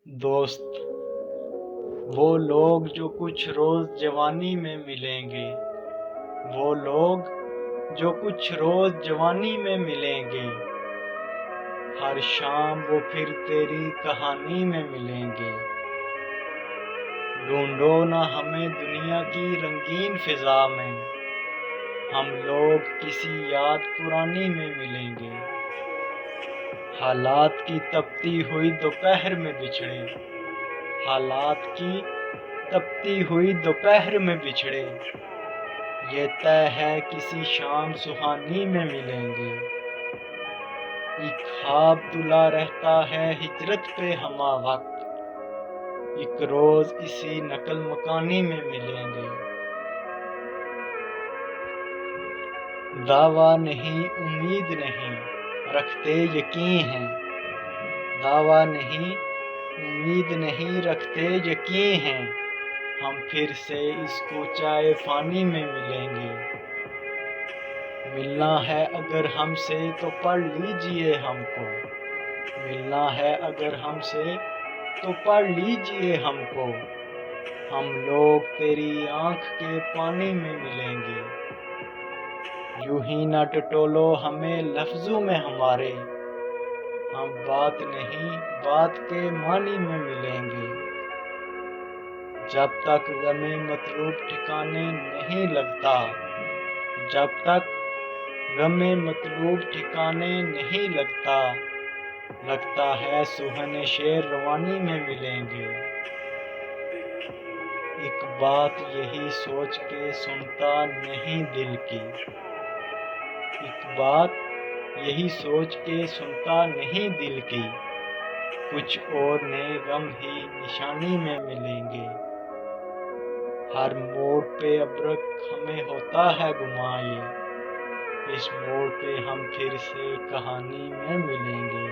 दोस्त, वो लोग जो कुछ रोज जवानी में मिलेंगे, वो लोग जो कुछ रोज जवानी में मिलेंगे, हर शाम वो फिर तेरी कहानी में मिलेंगे। ढूंढो ना हमें दुनिया की रंगीन फिजा में, हम लोग किसी याद पुरानी में मिलेंगे। हालात की तपती हुई दोपहर में बिछड़े, हालात की तपती हुई दोपहर में बिछड़े, ये तय है किसी शाम सुहानी में मिलेंगे। एक ख्वाब तुला रहता है हिजरत पे हमा वक्त, एक रोज इसी नकल मकानी में मिलेंगे। दावा नहीं उम्मीद नहीं रखते यकीन है, दावा नहीं उम्मीद नहीं रखते यकीन है, हम फिर से इस कूचाए फानी में मिलेंगे। मिलना है अगर हमसे तो पढ़ लीजिए हमको, मिलना है अगर हमसे तो पढ़ लीजिए हमको, हम लोग तेरी आंख के पानी में मिलेंगे। यूं ही न टटोलो हमें लफ्जों में हमारे, हम बात नहीं बात के मानी में मिलेंगे। जब तक गमे मतलूब ठिकाने नहीं लगता, जब तक गमे मतलूब ठिकाने नहीं लगता, लगता है सुहने शेर रवानी में मिलेंगे। एक बात यही सोच के सुनता नहीं दिल की, एक बात यही सोच के सुनता नहीं दिल की, कुछ और नए गम ही निशानी में मिलेंगे। हर मोड़ पे अबरक हमें होता है गुमां, इस मोड़ पे हम फिर से कहानी में मिलेंगे।